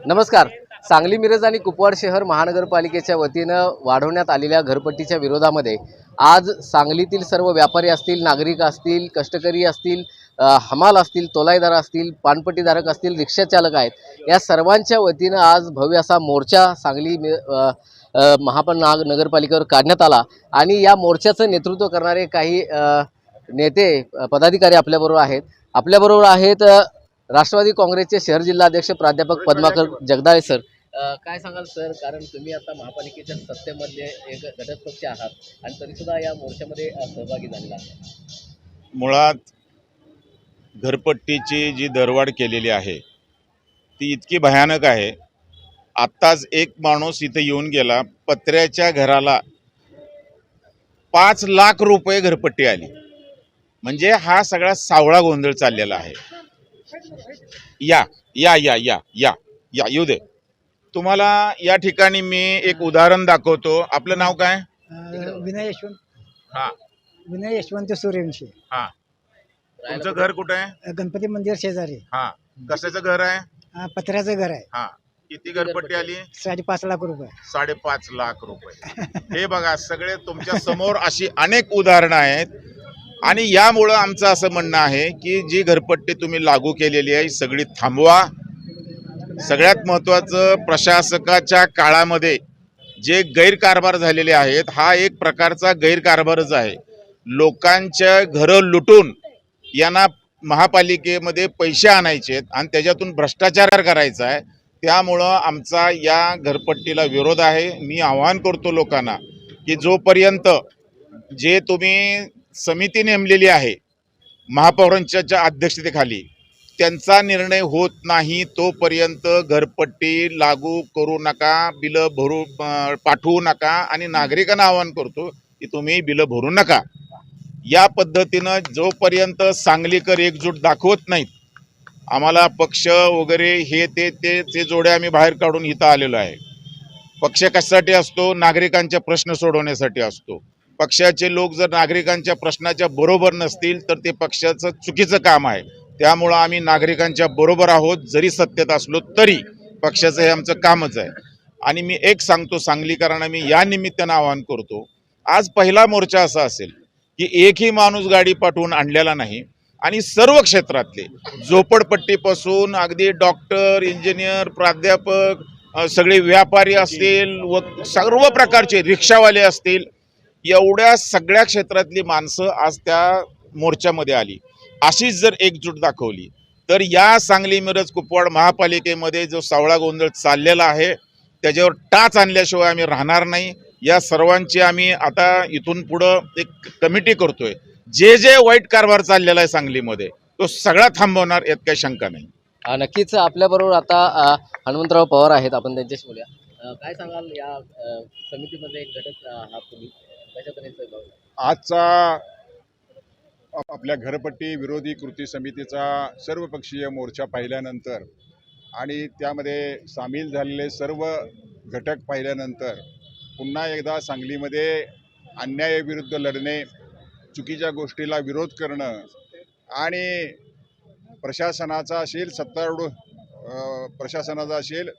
नमस्कार. सांगली मिरज आणि कुपवाड शहर महानगरपालिकेच्या वतीनं वाढवण्यात आलेल्या घरपट्टीच्या विरोधामध्ये आज सांगलीतील सर्व व्यापारी असतील, नागरिक असतील, कष्टकरी असतील, हमाल असतील, तोलाईदार असतील, पानपट्टीधारक असतील, रिक्षाचालक आहेत, या सर्वांच्या वतीनं आज भव्य असा मोर्चा सांगली नगरपालिकेवर काढण्यात आला आणि या मोर्चाचं नेतृत्व करणारे काही नेते पदाधिकारी आपल्याबरोबर आहेत राष्ट्रवादी काँग्रेसचे शहर जिल्हाध्यक्ष प्राध्यापक पद्माकर जगदाळे सर. काय सांगाल सर, कारण तुम्ही आता महापालिकेच्या सत्तेमधले एक घटक पक्ष आहात आणि तरीसुद्धा या मोर्चामध्ये सहभागी झालेला आहात. मुळात घरपट्टीची जी दरवाढ केलेली आहे ती इतकी भयानक आहे. आत्ताच एक माणूस इथे येऊन गेला, पत्र्याच्या घराला 5 लाख रुपये घरपट्टी आली. म्हणजे हा सगळा सावळा गोंधळ चाललेला आहे. या या या या या या येऊ दे. तुम्हाला या ठिकाणी मी एक उदाहरण दाखवतो. आपलं नाव काय? विनय यशवंत. हा, विनय यशवंत सूर्यवंशी. हा. तुमचं घर कुठे आहे? गणपती मंदिर शेजारी. हा. कशाचं घर आहे? पत्र्याचं घर आहे. हा. किती घरपट्टी आली? 5.5 लाख रुपये. 5.5 लाख रुपये. हे बघा, सगळे तुमच्या समोर अशी अनेक उदाहरणं आहेत. आणि यामुळं आमचं असं म्हणणं आहे की जी घरपट्टी तुम्ही लागू केलेली आहे सगळी थांबवा. सगळ्यात महत्त्वाचं, प्रशासकाच्या काळामध्ये जे गैरकारभार झालेले आहेत, हा एक प्रकारचा गैरकारभारच आहे. लोकांच्या घरं लुटून यांना महापालिकेमध्ये पैसे आणायचे आणि त्याच्यातून भ्रष्टाचार करायचा आहे. त्यामुळं आमचा या घरपट्टीला विरोध आहे. मी आवाहन करतो लोकांना की जोपर्यंत जे तुम्ही समिती नेमलेली आहे महापौरांच्या अध्यक्षतेखाली, त्यांचा निर्णय होत नाही तोपर्यंत घरपट्टी लागू करू नका, बिलं पाठवू नका. आणि नागरिकांना आवाहन करतो की तुम्ही बिलं भरू नका. या पद्धतीनं जोपर्यंत सांगलीकर एकजूट दाखवत नाहीत, आम्हाला पक्ष वगैरे हे ते जोडे आम्ही बाहेर काढून इथं आलेलो आहे. पक्ष कशासाठी असतो? नागरिकांचे प्रश्न सोडवण्यासाठी असतो. पक्षाचे लोक जर नागरिकांच्या प्रश्नाच्या बरोबर नसतील तर ते पक्षाचं चुकीचं काम आहे. त्यामुळं आम्ही नागरिकांच्या बरोबर आहोत, जरी सत्तेत असलो तरी पक्षाचं हे आमचं कामच आहे. आणि मी एक सांगतो सांगलीकरांना, मी या निमित्तानं आवाहन करतो, आज पहिला मोर्चा असा असेल की एकही माणूस गाडी पाठवून आणलेला नाही. आणि सर्व क्षेत्रातले, झोपडपट्टीपासून अगदी डॉक्टर, इंजिनियर, प्राध्यापक, सगळे व्यापारी असतील व सर्व प्रकारचे रिक्षावाले असतील, एवढ्या सगळ्या क्षेत्रातली माणसं आज त्या मोर्चामध्ये आली. अशीच जर एकजूट दाखवली तर या सांगली मिरज कुपवाड महापालिकेमध्ये जो सावळा गोंधळ चाललेला आहे त्याच्यावर टाच आणल्याशिवाय आम्ही राहणार नाही. या सर्वांची आम्ही आता इथून पुढं एक कमिटी करतोय. जे जे वाईट कारभार चाललेला आहे सांगलीमध्ये तो सगळा थांबवणार, यात काही शंका नाही. नक्कीच आपल्याबरोबर आता हनुमंतराव पवार आहेत, आपण त्यांच्याशी बोलूया. काय सांगाल, या समितीमध्ये एक घटक आहात तुम्ही, कशापर्यंत आजचा आपल्या घरपट्टी विरोधी कृती समितीचा सर्वपक्षीय मोर्चा पाहिल्यानंतर आणि त्यामध्ये सामील झालेले सर्व घटक पाहिल्यानंतर पुन्हा एकदा सांगलीमध्ये अन्यायाविरुद्ध लढणे, चुकीच्या गोष्टीला विरोध करणं आणि प्रशासनाचा असेल, सत्तारूढ प्रशासनाचा असेल,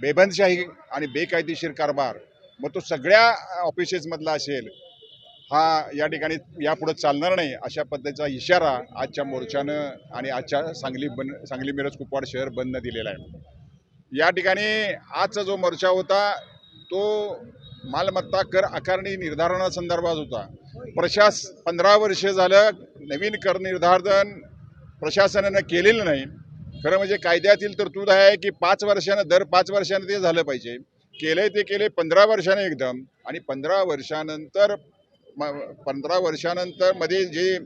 बेबंदशाही आणि बेकायदेशीर कारभार, मग तो सगळ्या ऑफिसेसमधला असेल, हा या ठिकाणी यापुढे चालणार नाही अशा पद्धतीचा इशारा आजच्या मोर्चानं आणि आजच्या सांगली मिरज कुपवाड शहर बंदनं दिलेला आहे. या ठिकाणी आजचा जो मोर्चा होता तो मालमत्ता कर आकारणी निर्धारणासंदर्भात होता. 15 वर्ष झालं नवीन कर निर्धारण प्रशासनानं केलेलं नाही. खरं म्हणजे कायद्यातील तरतूद आहे की 5 वर्षानं, दर 5 वर्षानं ते झालं पाहिजे. केलंय ते केले 15 वर्षानं एकदम, आणि 15 वर्षानंतर मध्ये जे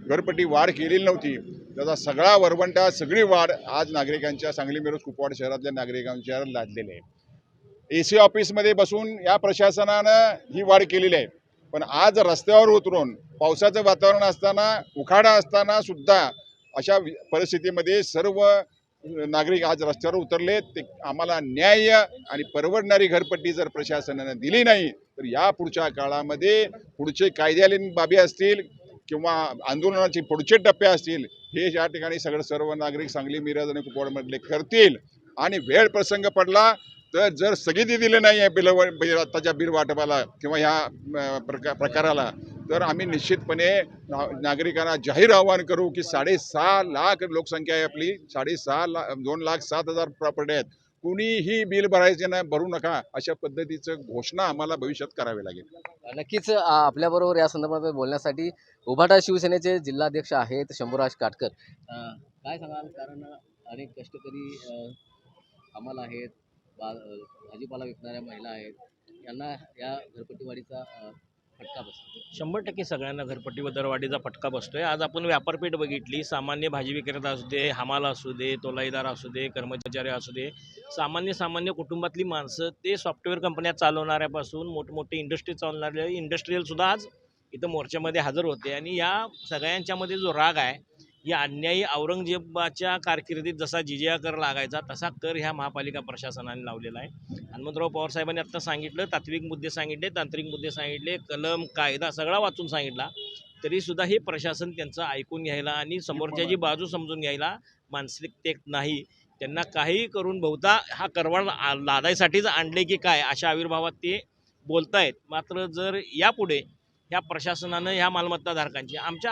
घरपट्टी वाढ केलेली नव्हती त्याचा सगळा वरवंटा सगळी वाढ आज नागरिकांच्या सांगली मिरज कुपवाड शहरातल्या नागरिकांच्या लादलेली आहे। AC ऑफिसमध्ये बसून या प्रशासनानं ही वाढ केलेली आहे, पण आज रस्त्यावर उतरून पावसाचं वातावरण असताना उखाडा असताना सुद्धा अशा परिस्थितीमध्ये सर्व नागरिक आज रस्त्यावर उतरले। ते आम्हाला न्याय आणि परवडणारी घरपट्टी जर प्रशासनाने दिली नाही तर या पुढच्या काळामध्ये पुढचे कायद्यालीन बाबी असतील किंवा आंदोलनाचे पुढचे टप्पे असतील हे या ठिकाणी सर्व नागरिक सांगली मिरज आणि कुपवाडमधले करतील। आणि वेळ प्रसंग पडला तर जर स्थगिती दिली नाही आहे आत्ताच्या बिल वाटपाला किंवा ह्या प्रकाराला तर आम्ही निश्चितपणे नागरिकांना जाहीर आवाहन करू की 6.5 लाख लोकसंख्या आहे आपली, 2,07,000 प्रॉपर्टी आहेत, कुणीही बिल भरायचे नाही, भरू नका अशा पद्धतीचं घोषणा आम्हाला भविष्यात करावी लागेल। नक्कीच आपल्याबरोबर या संदर्भात बोलण्यासाठी उभाटा शिवसेनेचे जिल्हाध्यक्ष आहेत शंभूराज काटकर। काय सांगाल, कारण अनेक कष्टकरी आम्हाला आहेत, भाजीपाला विकणाऱ्या महिला आहेत, यांना या घरपट्टीवाढीचा फटका बसतो। 100% सगळ्यांना घरपट्टी व दरवाढीचा फटका बसतोय। आज आपण व्यापारपेठ बघितली, सामान्य भाजी विक्रेता असू दे, हमाल असू दे, तोलाईदार असू दे, कर्मचारी असू दे, सामान्य कुटुंबातली माणसं ते सॉफ्टवेअर कंपन्या चालवणाऱ्यापासून मोठमोठे इंडस्ट्री चालवणारे इंडस्ट्रीयलसुद्धा आज इथं मोर्चामध्ये हजर होते। आणि या सगळ्यांच्यामध्ये जो राग आहे, या अन्यायी औरंगजेबाच्या कारकिर्दीत जसा जिजिया कर लागायचा तसा कर ह्या महापालिका प्रशासनाने लावलेला आहे। हनुमंतराव पवार साहेबांनी आत्ता सांगितलं, तात्विक मुद्दे सांगितले, तांत्रिक मुद्दे सांगितले, कलम कायदा सगळा वाचून सांगितला, तरीसुद्धा हे प्रशासन त्यांचं ऐकून घ्यायला आणि समोरच्याची बाजू समजून घ्यायला मानसिकतेत नाही। त्यांना काही करून बहुता हा करवाढ लादायसाठीच आणले की काय अशा आविर्भावात ते बोलतायत। मात्र जर यापुढे ह्या प्रशासनानं ह्या मालमत्ताधारकांची आमच्या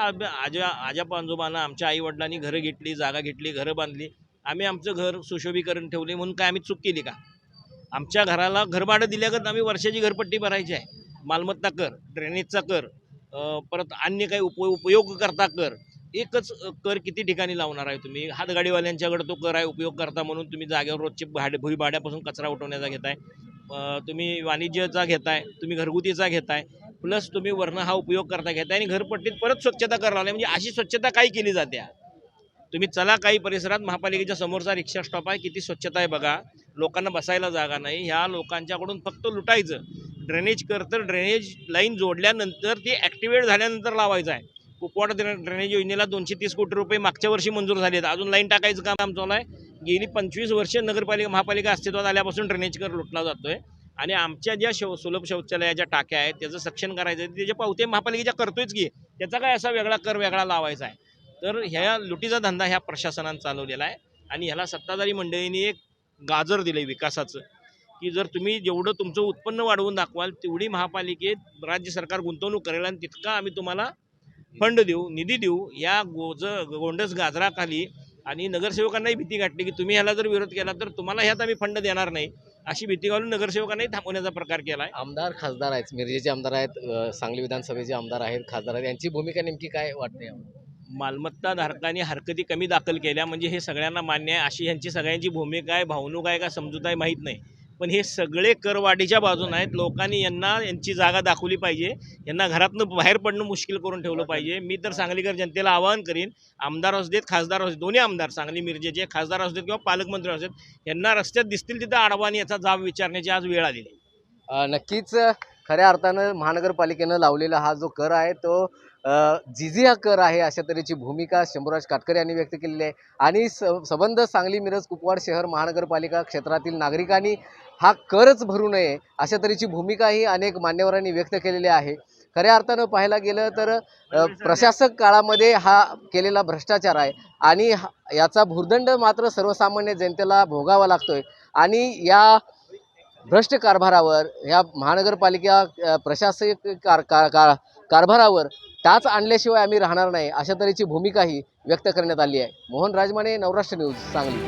आजोबांना आमच्या आईवडिलांनी घरं घेतली, जागा घेतली, घरं बांधली, आम्ही आमचं घर सुशोभीकरण ठेवले म्हणून काय आम्ही चूक केली का? आमच्या घराला घरभाडं दिल्यागत आम्ही वर्षाची घरपट्टी भरायची आहे। मालमत्ता कर, ड्रेनेजचा कर, परत अन्य काही उपयोग करता कर, एकच कर किती ठिकाणी लावणार आहे तुम्ही? हातगाडीवाल्यांच्याकडे तो कर आहे उपयोग करता म्हणून तुम्ही जागेवर रोजचे भुई भाड्यापासून कचरा उठवण्याचा घेताय, तुम्ही वाणिज्याचा घेताय, तुम्ही घरगुतीचा घेताय, प्लस तुम्ही वर्ण हा उपयोग करता घेताय आणि घरपट्टीत परत स्वच्छता करायला लागली। म्हणजे अशी स्वच्छता काही केली जाते? तुम्ही चला काही परिसरात महापालिकेच्या समोरचा रिक्षा स्टॉप आहे, किती स्वच्छता आहे बघा, लोकांना बसायला जागा नाही, ह्या लोकांच्याकडून फक्त लुटायचं। ड्रेनेज कर तर ड्रेनेज लाईन जोडल्यानंतर ती ॲक्टिवेट झाल्यानंतर लावायचं आहे। कुपवाड ड्रेनेज योजनेला 230 कोटी रुपये मागच्या वर्षी मंजूर झाले आहेत, अजून लाईन टाकायचं काम चालू आहे। गेली 25 वर्षे महापालिका अस्तित्वात आल्यापासून ड्रेनेज कर लुटला जातोय आणि आमच्या ज्या सुलभ शौचालयाच्या टाक्या आहेत त्याचं सक्शन करायचं आहे, त्याचे पावते महापालिकेच्या करतोयच की, त्याचा काय असा वेगळा कर वेगळा लावायचा आहे? तर ह्या लुटीचा धंदा ह्या प्रशासनानं चालवलेला आहे आणि ह्याला सत्ताधारी मंडळींनी एक गाजर दिलं विकासाचं, की जर तुम्ही जेवढं तुमचं उत्पन्न वाढवून दाखवाल तेवढी महापालिकेत राज्य सरकार गुंतवणूक करेल आणि तितका आम्ही तुम्हाला फंड देऊ, निधी देऊ। या गोंडस गाजराखाली आणि नगरसेवकांनाही भीती गाठली की तुम्ही ह्याला जर विरोध केला तर तुम्हाला ह्यात आम्ही फंड देणार नाही, अशी भीती घालून नगरसेवकांनाही थांबवण्याचा प्रकार केला आहे। आमदार खासदार आहेत, मिरजेचे आमदार आहेत, सांगली विधानसभेचे आमदार आहेत, खासदार आहेत, यांची भूमिका नेमकी काय वाटते? मालमत्ताधारकांनी हरकती कमी दाखल केल्या म्हणजे हे सगळ्यांना मान्य आहे, अशी ह्यांची सगळ्यांची भूमिका आहे, भावणूक आहे का समजूत आहे माहीत नाही, पण हे सगळे करवाढीच्या बाजून आहेत। लोकांनी यांची जागा दाखवली पाहिजे, यांना घरातनं बाहेर पडणं मुश्किल करून ठेवलं पाहिजे। मी तर सांगलीकर जनतेला आवाहन करीन, आमदार असू देत, खासदार असू देत, दोन्ही आमदार सांगली मिरजेचे खासदार असू देत किंवा पालकमंत्री असू देत, यांना रस्त्यात दिसतील तिथं आडवा आणि याचा जाब विचारण्याची आज वेळ आलेली आहे। नक्कीच खऱ्या अर्थानं महानगरपालिकेनं लावलेला हा जो कर आहे तो जिजिया कर आहे अशा तऱ्हेची भूमिका शंभूराज काटकर यांनी व्यक्त केलेली आहे। आणि संबंध सांगली मिरज कुपवाड शहर महानगरपालिका क्षेत्रातील नागरिकांनी हा करच भरू नये अशा तऱ्हेची भूमिकाही अनेक मान्यवरांनी व्यक्त केलेली आहे। खऱ्या अर्थानं पाहायला गेलं तर प्रशासक काळामध्ये हा केलेला भ्रष्टाचार आहे आणि याचा भुर्दंड मात्र सर्वसामान्य जनतेला भोगावा लागतोय। आणि या भ्रष्ट कारभारावर, या महानगरपालिका प्रशासकीय कारभारावर टाच आणल्याशिवाय आम्ही राहणार नाही अशा तऱ्हेची भूमिकाही व्यक्त करण्यात आली आहे। मोहन राजमाने, नवराष्ट्र न्यूज, सांगली।